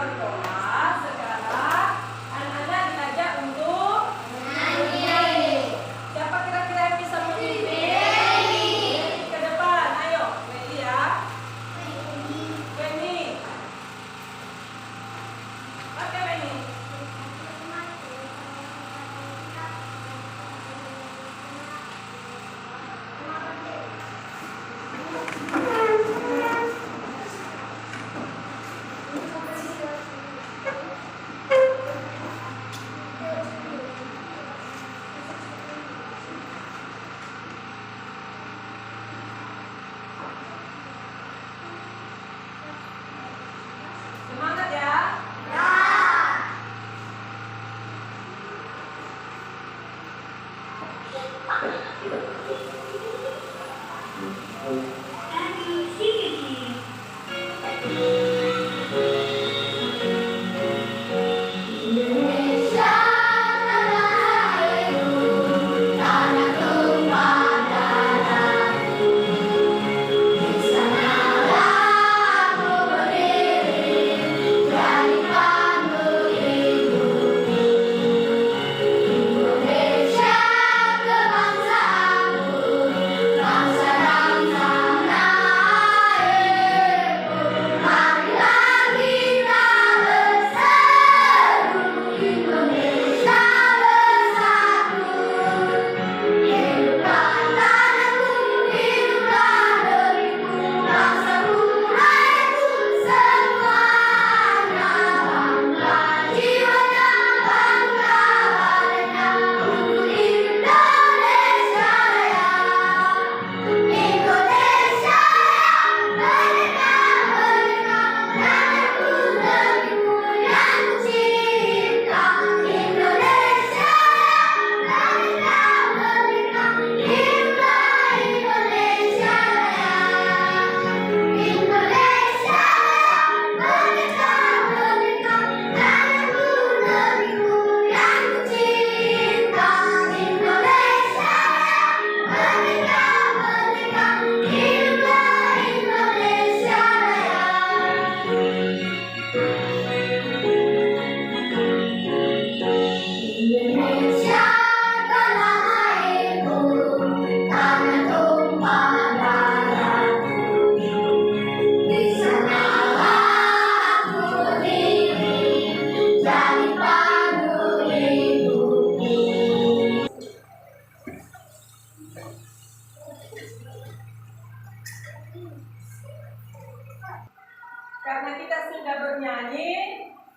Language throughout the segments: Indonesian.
berdoa, sekarang anak-anak diajak untuk menyanyi. Siapa kira-kira yang bisa memimpin? Ke depan, ayo, Meli ya. Weni. Oke, Weni. Semangat ya. Karena kita sudah bernyanyi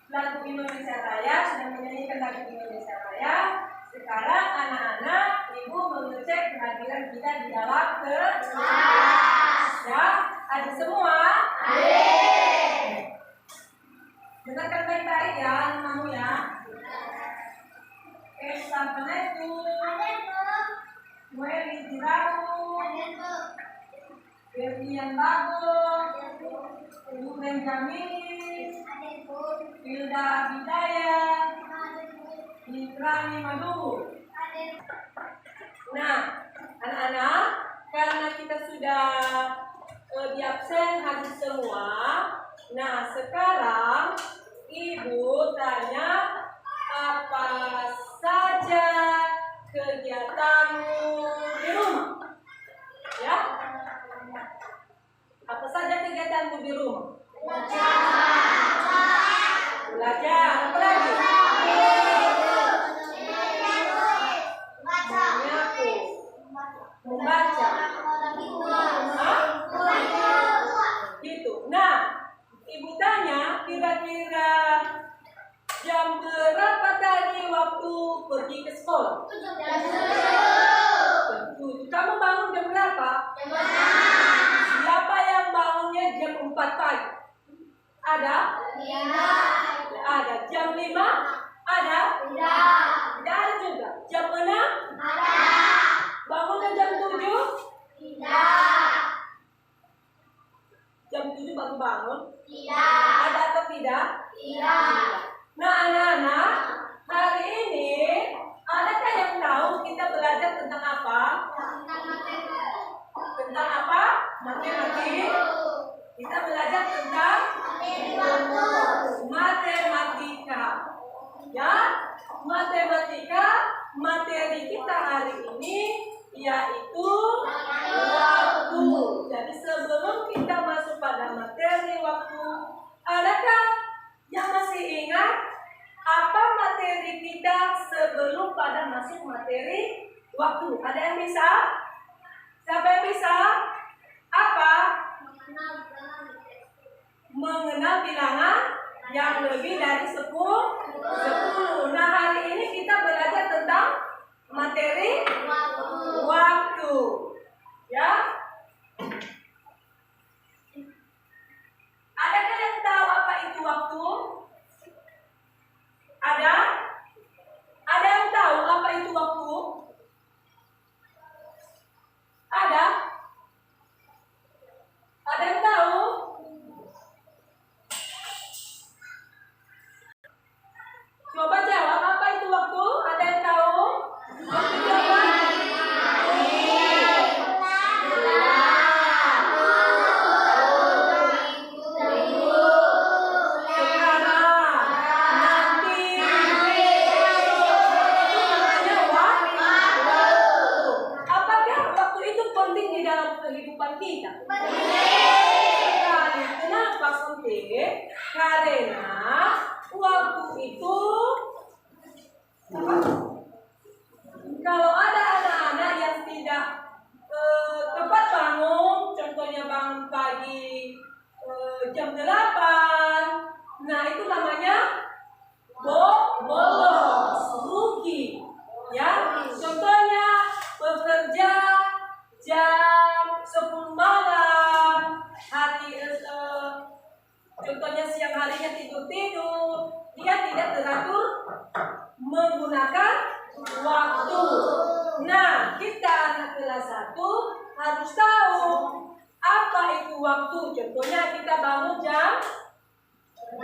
lagu Indonesia Raya, sudah menyanyikan lagu Indonesia Raya, sekarang anak-anak, ibu mengecek kehadiran kita di dalam kelas. Ya, ada semua? Dengarkan baik-baik ya, namamu ya. Assalamualaikum. Weli Jirahu. Berlian Bagus. Ibu Benjamin. Hilda Bidayah. Ikrami Madu. Nah, anak-anak, karena kita sudah di absen habis semua, nah sekarang ibu tanya apa saja kegiatanmu di rumah, ya? Apa saja kegiatanmu di rumah? Belajar, apa lagi? Menyapu, membaca, gitu. Nah, ibu tanya, kira-kira jam berapa tadi waktu pergi ke sekolah? Jam 7. Kamu bangun jam berapa? Siapa yang bangunnya jam 4 pagi? Ada? Ada. Jam 5? Ada? Tidak ada juga. Jam 6? Bangunnya jam 7? Jam 7 baru bangun? Ada atau tidak? Nah, anak-anak, hari ini adakah yang tahu kita belajar tentang apa? Tentang apa? Matematik. Kita belajar tentang matematik. matematika, materi kita hari ini yaitu waktu. Jadi sebelum kita masuk pada materi waktu, adakah yang masih ingat apa materi kita sebelum pada masuk materi waktu? Ada yang bisa? Siapa yang bisa? Apa? Mengenal bilangan yang lebih dari 10. Nah, hari ini kita belajar tentang materi waktu. Ya. Adakah yang tahu apa itu waktu? Ada? Ada yang tahu apa itu waktu? Ada? Ada yang tahu? Coba jawab, apa itu waktu? Ada yang tahu? Waktu itu apa? Karena waktu itu kalau ada anak-anak yang tidak tepat bangun, contohnya bangun pagi jam 8, nah itu namanya bolos, rugi. Ya, contohnya bekerja jam 10 malam, contohnya siang harinya tidur, dia tidak teratur menggunakan waktu. Nah, kita anak kelas 1 harus tahu apa itu waktu. Contohnya kita bangun jam 6,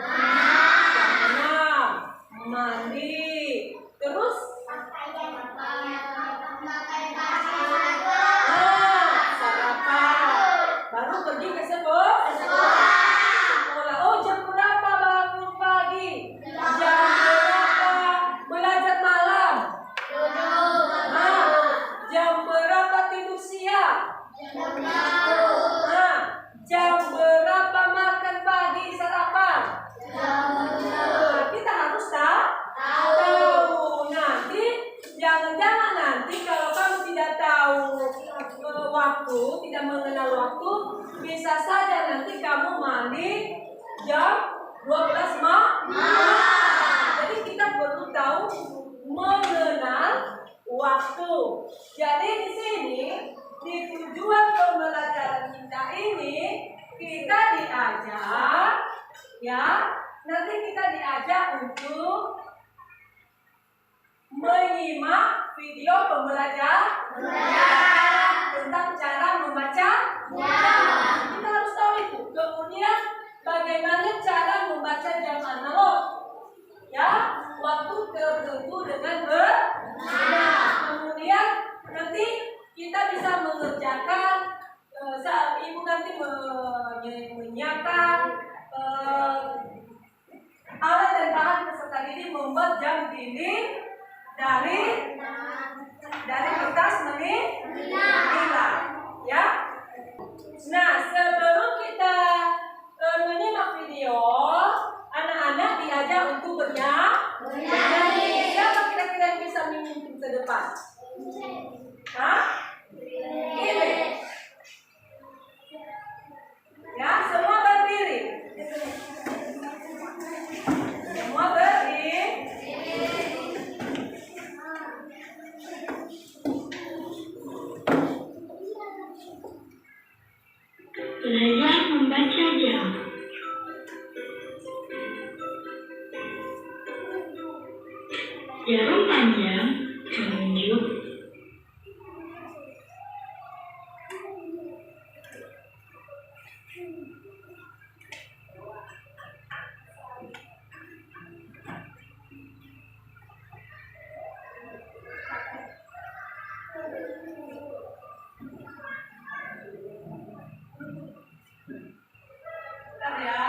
mandi, terus sarapan, baru pergi ke sekolah. Oh, jam berapa bangun pagi? Jam berapa belajar malam? Jam berapa tidur siang? Jam berapa makan pagi sarapan? Kita harus tahu. Nanti jangan-jangan nanti kalau kamu tidak tahu waktu, tidak mengenal waktu, bisa saja nanti kamu mandi jam 12 malam. Jadi kita perlu tahu mengenal waktu. Jadi di sini di tujuan pembelajaran kita ini kita diajak, ya, nanti kita diajak untuk menyimak video pembelajaran tentang cara membaca. Kita harus tahu itu. Kemudian bagaimana cara membaca jam analog, ya, waktu tertentu dengan benar. Kemudian nanti kita bisa mengerjakan saat ibu nanti menyiapkan alat dan bahan peserta didik membuat jam dinding dari kertas manila, ya. Nah, sebelum kita menyimak video, anak-anak diajak untuk bernyanyi. Siapa kira-kira yang bisa memimpin ke depan? Ini. Ya, semua berdiri. Semua berdiri. Belajar membaca jam. Jarum panjang menunjuk Bentar ya.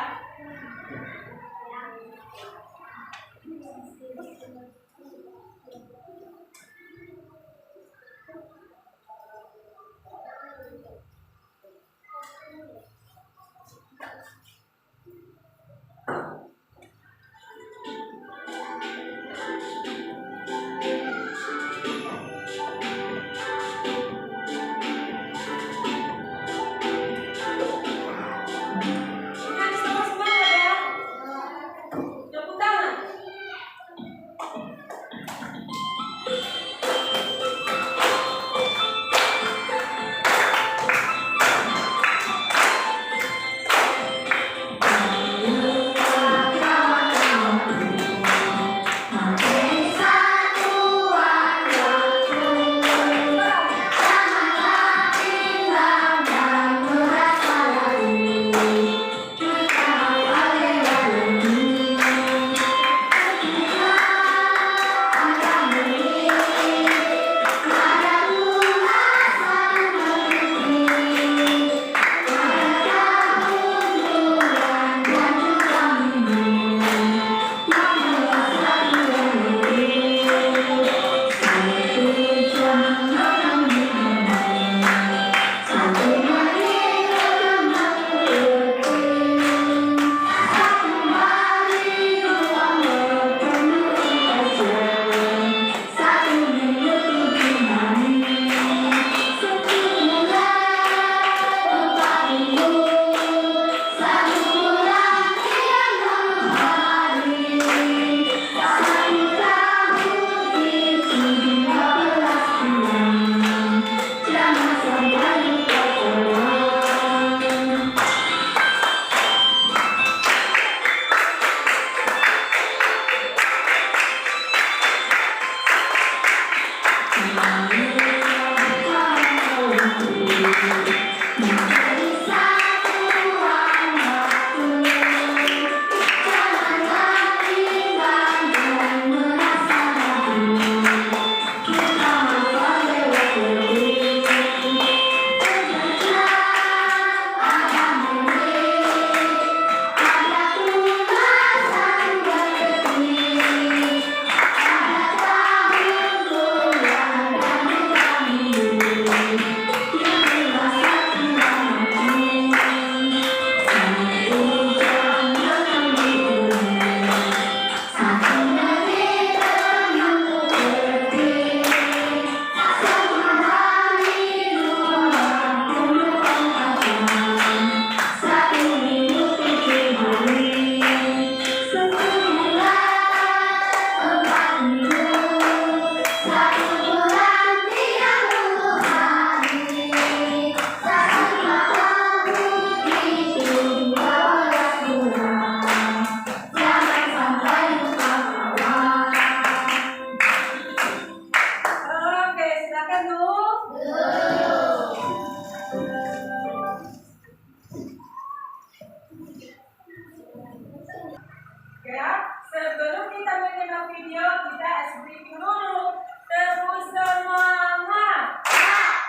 video kita SBQ dulu. Tepuk semangat.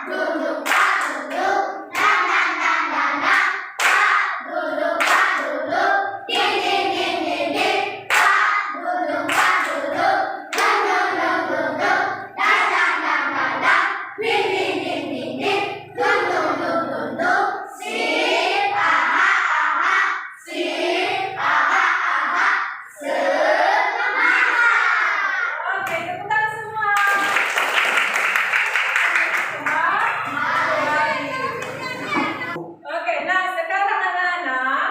Duduk tak duduk, dang dang dang dang dang. Tak duduk tak duduk, ding ding ding ding ding. Tak duduk tak duduk, dang dang dang dang dang. Dang dang dang dang dang, ding ding ding ding ding. Dung dung dung dung dung. Sip aha aha, sip aha aha. Semangat. Oke, tepuk tangan semua. Oke, nah sekarang anak-anak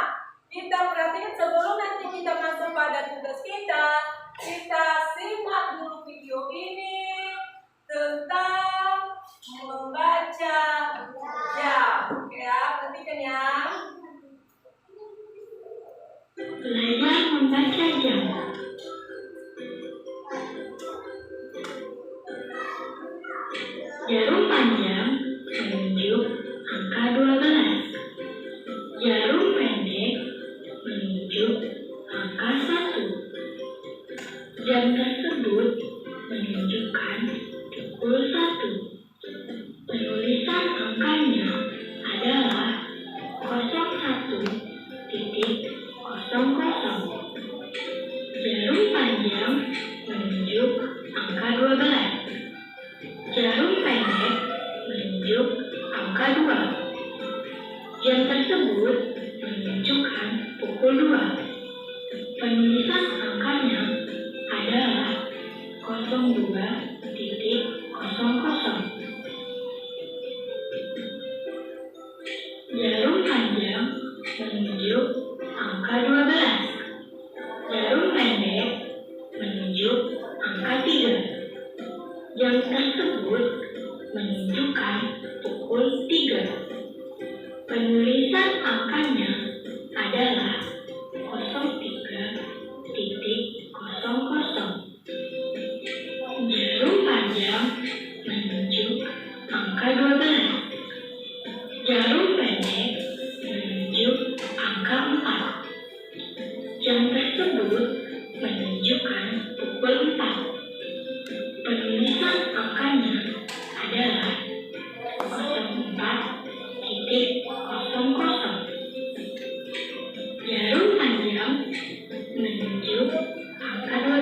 kita perhatikan sebelum nanti kita masuk pada tugas kita simak dulu video ini tentang membaca jam. Oke ya, perhatikan ya. Belajar membaca jam. Jarum panjang menunjuk angka 12. Jarum pendek menunjuk angka 1. Jam tersebut menunjukkan pukul 1. Penulisan angkanya adalah 01.00. Jarum panjang menunjuk angka 12. Jarum pendek menunjuk angka 2. Jam tersebut menunjukkan pukul 2. Penulisan angkanya adalah 02.00. Jarum panjang menunjuk angka 12. Jarum pendek menunjuk angka 3. Jam tersebut menunjukkan pukul 3. Penulisan angkanya adalah 03.00. Jarum panjang menunjuk angka 12. Jarum pendek menunjuk angka 4. Jam tersebut menunjukkan pukul 4. Penulisan angkanya adalah 04.00. Jarum panjang menunjuk angka 12.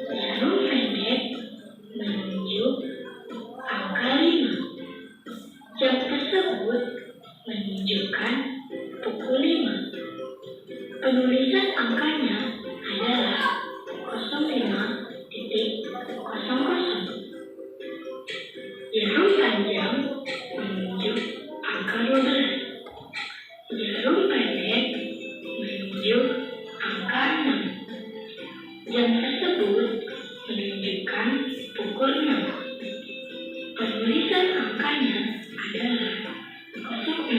Jarum pendek menunjuk angka 5. Jam tersebut menunjukkan pukul 5. Penulisan angkanya adalah 05.00. Jarum panjang menunjuk angka 12. Jarum pendek menunjuk angka 6. Jam tersebut menunjukkan pukul 6. Penulisan angkanya adalah 06.00.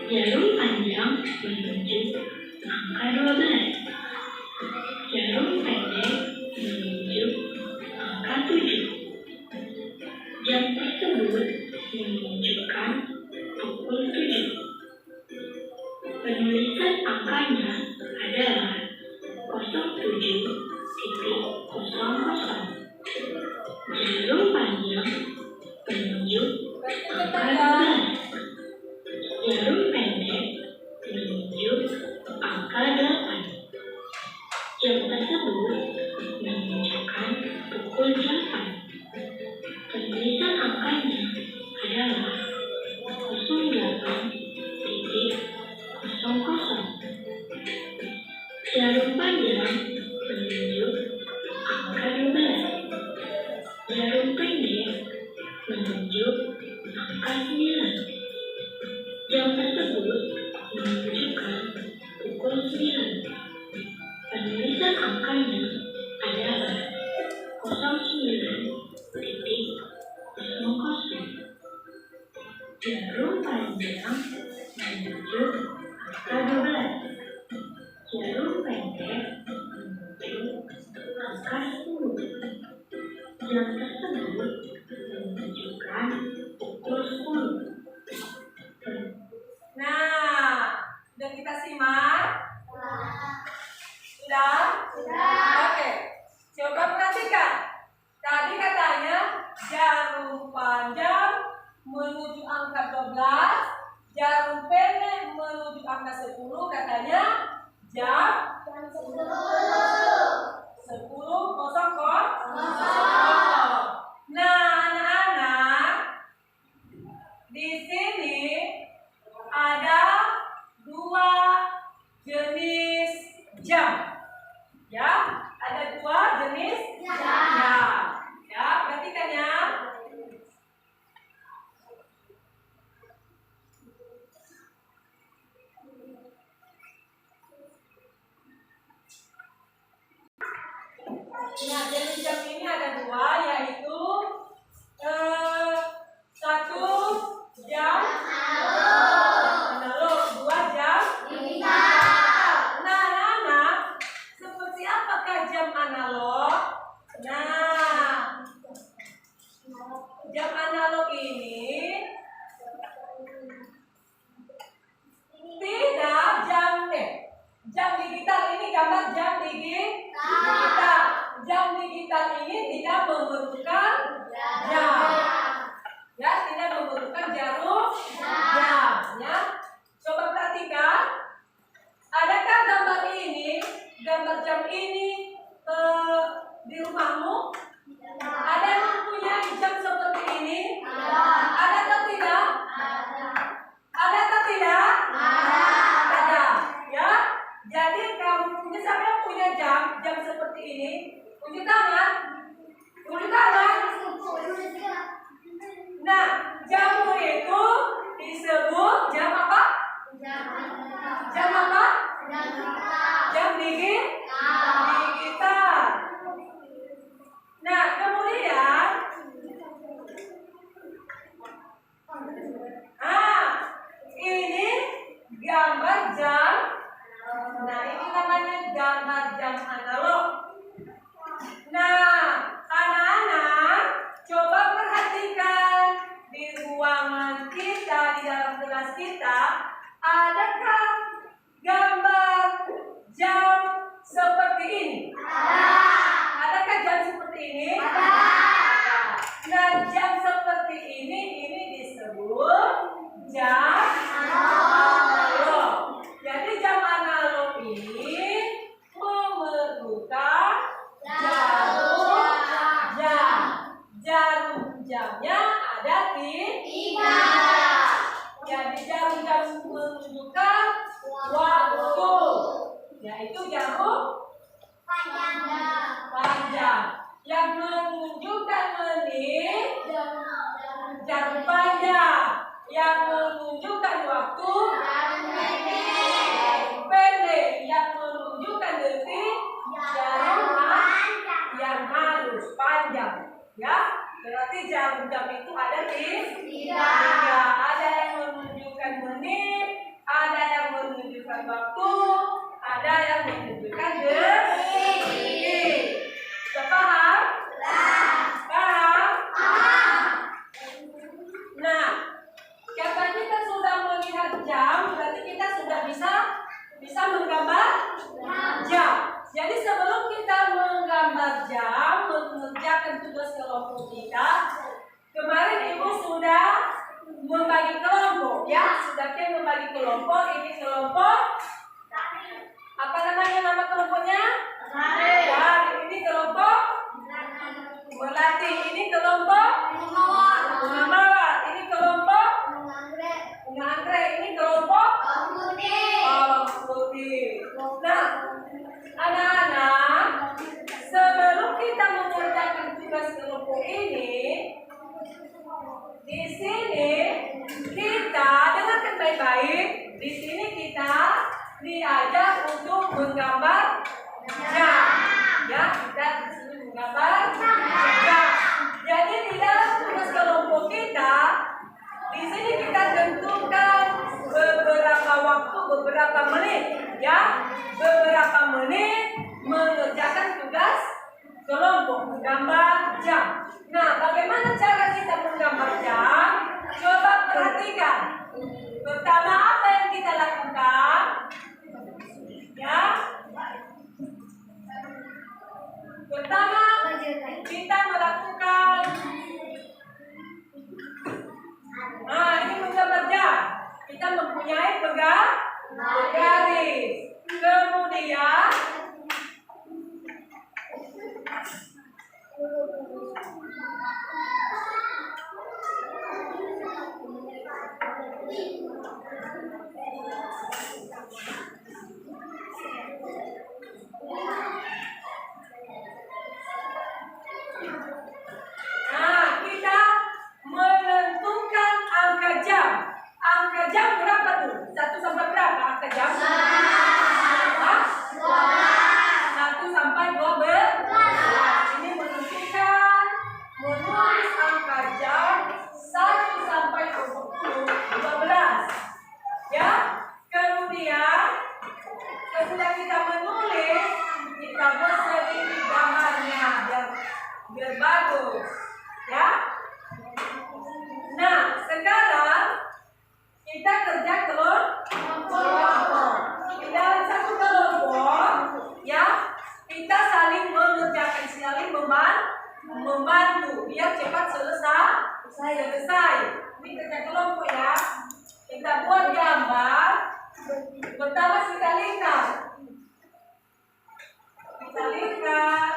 Jarum panjang menunjuk angka 12. Jarum pendek menunjuk angka 7. Jam tersebut menunjukkan pukul 7. Penulisan angkanya adalah 07.00. Jarum panjang menunjuk angka 12. Jarum pendek menunjuk angka 8. Jam tersebut menunjukkan pukul 8. Penulisan angkanya adalah 08.00. Jarum panjang menunjuk angka 12. Jarum pendek menunjuk angka 9. Jam tersebut menunjukkan pukul 9. Penulisan angkanya adalah 09.00. Jarum panjang menunjuk angka 12. Jarum pendek menunjuk angka 10. Jam tersebut menunjukkan pukul 10. Nah, sudah kita simak angka 10 katanya jam 10.00. Nah, anak-anak, di sini ada 2 jenis jam. Ya, ada 2 jenis jam. Ya, perhatikan ya. Nah, jenis jam ini ada 2, yaitu 1 jam analog, 2 jam digital. Nah, anak-anak, seperti apakah jam analog? Nah, jam analog ini tidak jam digital ini gambar jam digital. Jam digital ini tidak membutuhkan jam. Ya, tidak membutuhkan jarum jam. Ya, coba perhatikan. Adakah gambar jam ini di rumahmu? Ada yang mempunyai jam seperti ini? Ada atau tidak? Ada atau tidak? Ada. Ya. Jadi kamu siapa yang punya jam seperti ini? Tunjuk tangan. Tunjuk tangan. Nah, jamu itu disebut jam apa? Jam apa? Jam digital. Nah, kemudian ini gambar jam. Nah, ini namanya gambar jam analog. Nah, anak-anak, coba perhatikan di ruangan kita, di dalam kelas kita, adakah gambar jam seperti ini? Adakah jam seperti ini? Nah, jam seperti ini disebut jam analog. Jadi jam analog ini memerlukan jarum jamnya ada 3. Jadi jarum jam menunjukkan waktu, yaitu jarum panjang. Yang menunjukkan menit, jarum panjang. Yang menunjukkan waktu, jarum pendek. Yang menunjukkan detik, jarum yang halus panjang. Ya, berarti jarum jam itu ada 3. Ada yang menunjukkan menit, ada yang menunjukkan waktu, ada yang menunjukkan detik. Paham? Paham? Nah, karena kita sudah melihat jam, berarti kita sudah bisa menggambar jam. Jadi sebelum kita menggambar jam, mengerjakan tugas kelompok kita, kemarin Ibu sudah membagi kelompok, ya, sudah membagi kelompok. Ini kelompok apa namanya nama kelompoknya? Ini kelompok berlatih. Ini kelompok mengamawar. Ini kelompok menganggrek. Ini kelompok putih. Nah, anak-anak, sebelum kita mengerjakan tugas kelompok ini, di sini kita dengarkan baik-baik. Di sini kita diajar untuk menggambar jam. Ya, kita di sini menggambar jam. Jadi di dalam tugas kelompok kita, di sini kita tentukan beberapa waktu, beberapa menit, ya, beberapa menit mengerjakan tugas kelompok menggambar jam. Nah, bagaimana cara kita menggambar jam? Coba perhatikan. Pertama, apa yang kita lakukan? Ya. Pertama, kita melakukan ini menggambar jam. Kita mempunyai bergaris. Kemudian kita menentukan angka jam. Angka jam berapa tuh? 1 sampai berapa angka jam? 1 sampai 12. Ini menentukan menulis angka jam 1 sampai 12. Ya. Kemudian sesudah kita menulis, kita berselidiki gambarnya biar bagus. Ya. Nah, sekarang kita kerja kelompok. Di dalam satu kelompok, ya, kita saling mengerjakan, saling membantu biar cepat selesai. Ini kerja kelompok ya. Kita buat gambar. Pertama kita lihat. Kita lihat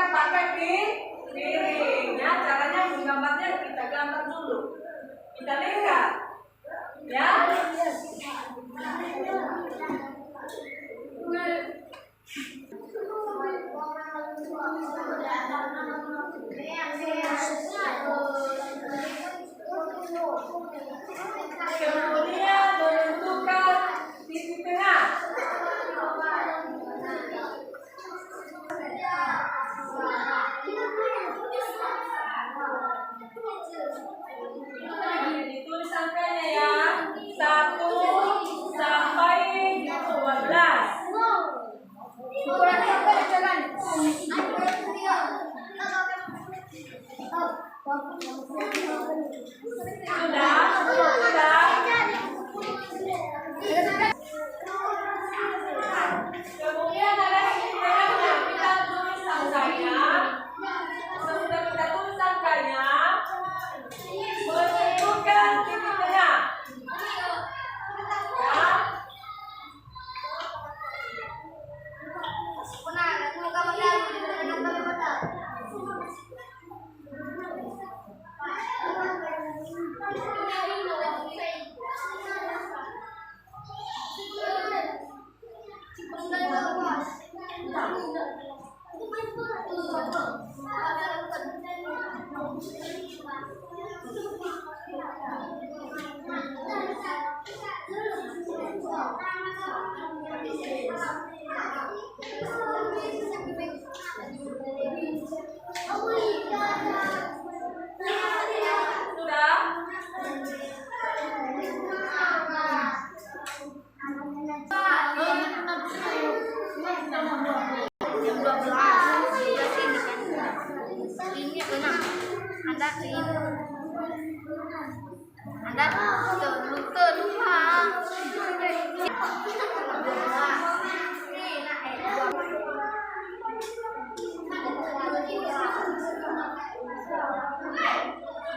pakai piring. Ya, caranya menggambarnya kita gambar dulu. Kita lihat. Ya. Kemudian menentukan titik tengah. Ditulis angkanya ya. 1 sampai 12. Kemudian ada titik tengahnya. Kita tulis angkanya. Sesudah kita tulis angkanya, menentukan titik tengah.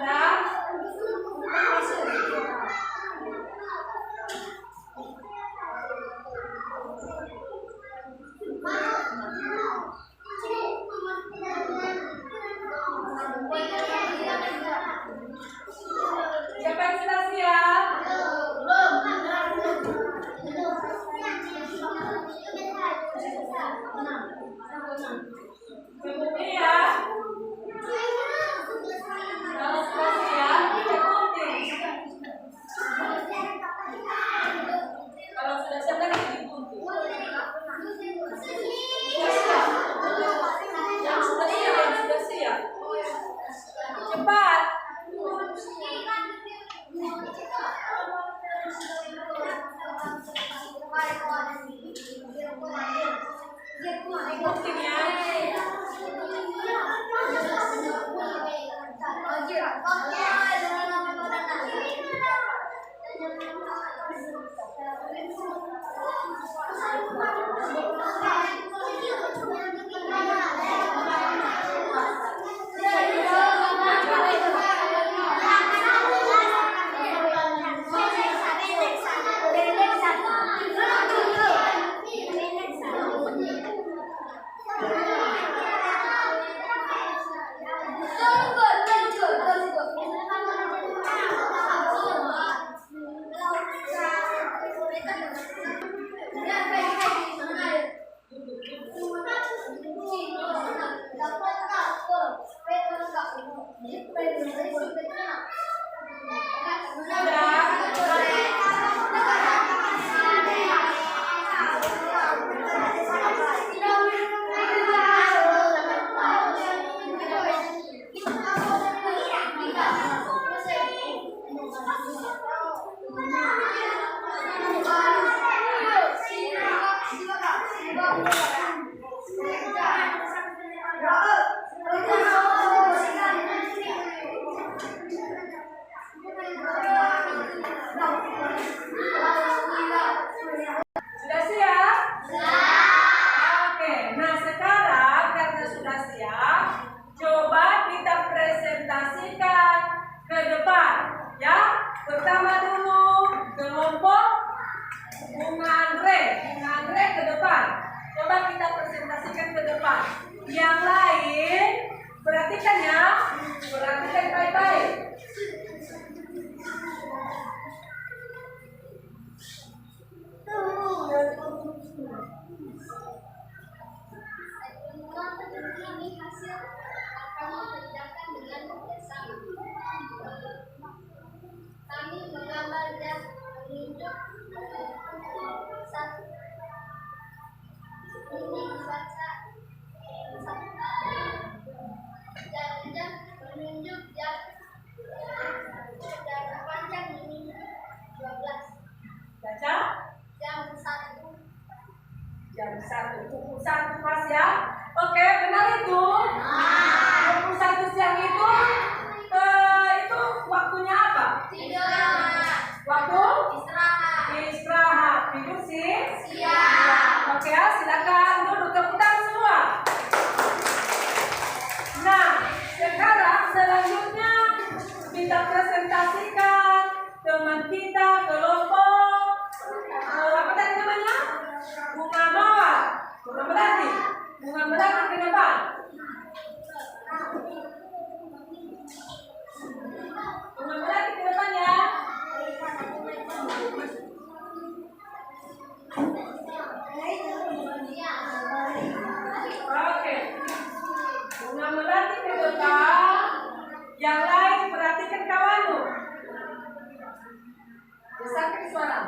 Ya. Siapa yang sudah siap? Kemudian kalau sudah siap, kita gunting. Kalau sudah siap, kan digunting. Yang sudah siap. Cepat. Gunting ya. Bunga Andre ke depan. Coba kita presentasikan ke depan. Yang lain, perhatikan ya. Perhatikan baik-baik. Ini hasil akan mengerjakan dengan bersama. Kami menggambar dan menunjuk satu. Ini dibaca jam menunjuk jam panjang ini 12. Baca. Jam 1. Jam 1. Pukul 1 pas ya. Oke, benar itu. Pukul 1 siang itu waktunya apa? Tidur. Waktu Istirahat. istirahat. Tidur sih. Siap. Oke, silakan duduk tepuk tangan semua. Nah, sekarang selanjutnya kita presentasikan teman kita kelompok apa tadi namanya? Bunga mawar. Bunga melati. Bunga melati ke depan. Bunga melati ke depan ya. Oke. Bunga melati ke depan. Yang lain perhatikan kawanmu. Besarkan suara.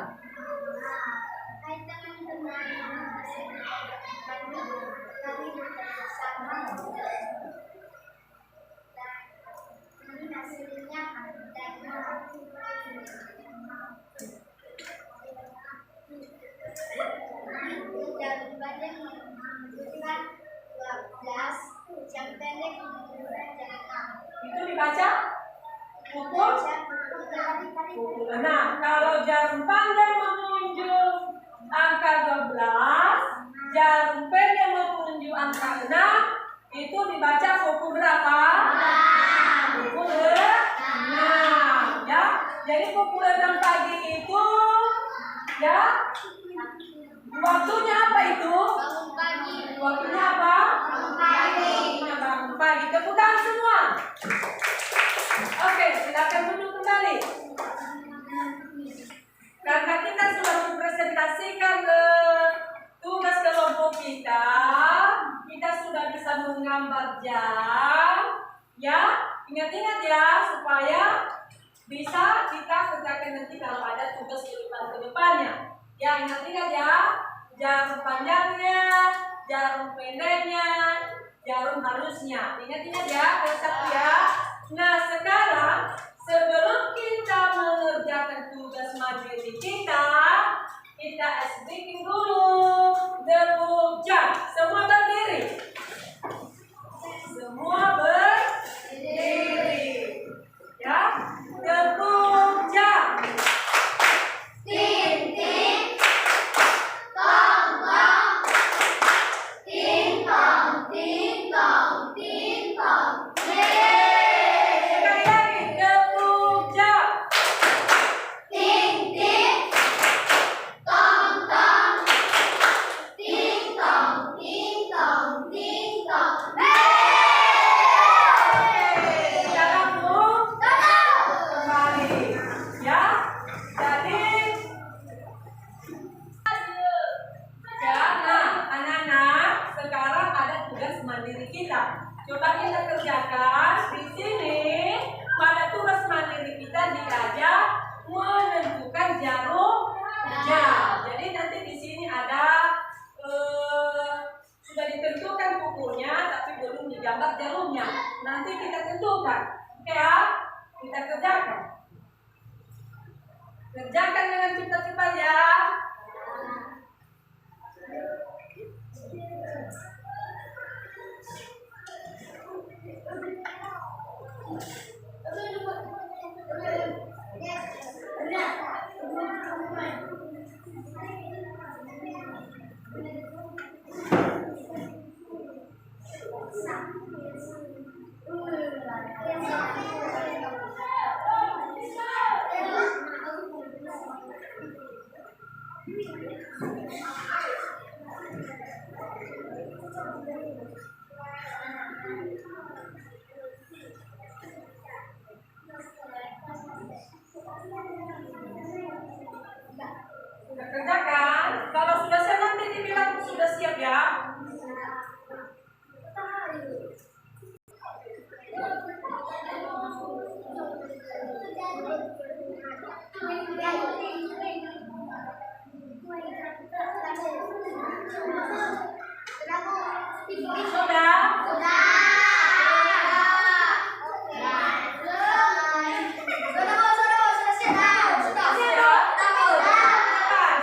Hai teman-teman, kami bersama dan ini hasilnya dan jarum panjang menunjukkan 12, jam pendek menunjukkan jam 6. Itu dibaca pukul pukul 6. Kalau jarum panjang menunjuk angka 12, jarum pendek menunjuk angka 6, itu dibaca pukul berapa? Pukul 6 ya. Jadi pukul 6 pagi itu ya. Waktunya apa itu? Bangun pagi. Waktunya apa? Bangun pagi. Waktunya bangun pagi. Tepuk tangan semua. Oke, silakan duduk kembali. Karena kita sudah mempresentasikan tugas kelompok kita sudah bisa menggambar jam, ya. Ingat-ingat ya, supaya bisa kita kerjakan nanti kalau ada tugas ke depannya. Ya, ingat-ingat ya, jarum panjangnya, jarum pendeknya, jarum halusnya. Ingat-ingat ya, satu ya. Nah, sekarang sebelum kita mengerjakan tugas mandiri kita speaking dulu. Debuk jam. Semua berdiri. Semua berdiri. Ya, debuk jam. Ting ting, tong tong, ting tong ting tong ting tong. Sekali lagi, debuk jam. Ting ting, tong tong, ting tong ting tong ting tong. Sekarang Tahu. kembali. Ya, jadi nah, anak-anak, sekarang ada tugas mandiri kita. Coba kita kerjakan di sini. Pada tugas mandiri kita diajak menentukan jarum jam. Jadi nanti di sini ada sudah ditentukan pukulnya, tapi belum digambar jarumnya. Nanti kita tentukan, oke ya? Kita kerjakan. Kerjakan dengan cepat-cepat ya. Sudah kerjakan? Kalau sudah siap nanti dibilang sudah siap ya. Sudah?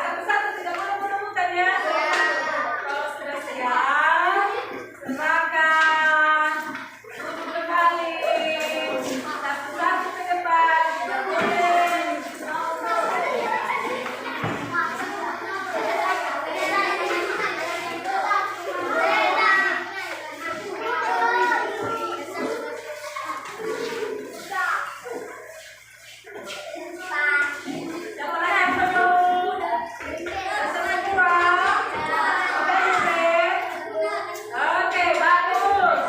Satu-satu tidak boleh menemukan ya. Kalau sudah siap, serahkan. Duduk kembali. Satu-satu ke depan. Tidak boleh. Siapa lagi yang belum? Rasanya kurang? Oke, bagus.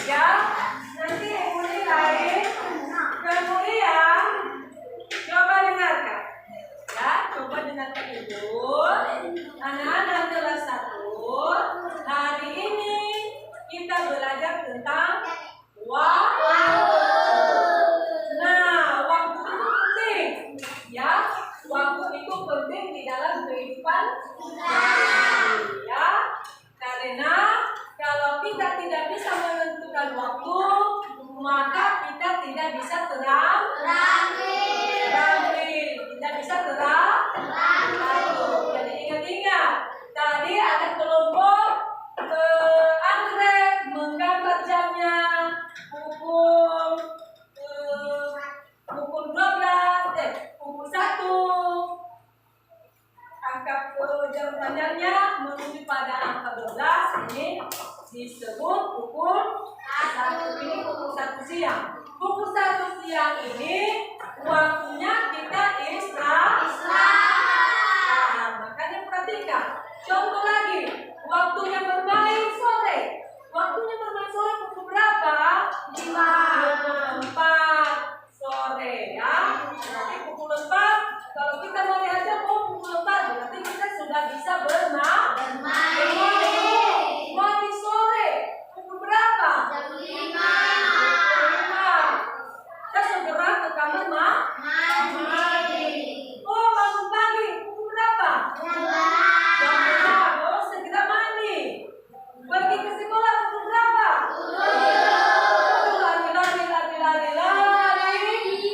Ya, nanti mulai. Kemudian coba dengarkan. Ya, coba dengarkan ibu. Anak-anak kelas 1, hari ini kita belajar tentang waktu. Nah, waktu itu penting. Ya, waktu itu penting di dalam kehidupan kita. Ya, karena kalau kita tidak bisa menentukan waktu, maka kita tidak bisa tidak bisa jadi ingat-ingat. Tadi ada kelompok Andre menggambar jamnya pukul 1. Angka jam panjangnya menuju pada angka 12 ini disebut pukul 1. Ini pukul 1 siang. Pukul 1 siang ini waktunya kita istirahat. Nah, makanya perhatikan. Contoh lagi, waktunya bermain sore. Waktunya bermain sore pukul berapa? 4 sore ya. Nanti pukul 4, kalau kita mau lihat jam pukul 4, berarti kita sudah bisa bermain. Mandi sore pukul berapa? Jam 5. Kita segera ke kamar mandi. Oh, bangun pagi pukul berapa? Jam 5. Oh, segera mandi. Pergi ke sekolah pukul berapa? Lari.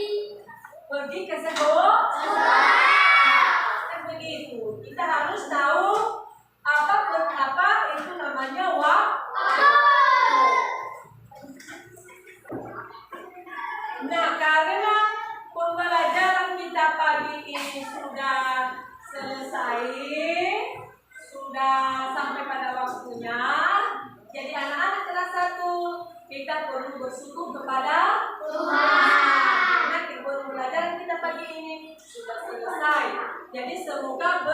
Pergi ke sekolah. Kan begitu. Kita harus tahu apa itu namanya waktu. Nah, karena pembelajaran kita pagi ini sudah selesai, sudah sampai pada waktunya. Jadi anak-anak kelas 1, kita perlu bersyukur kepada Tuhan. Karena pembelajaran kita pagi ini sudah selesai. Jadi semoga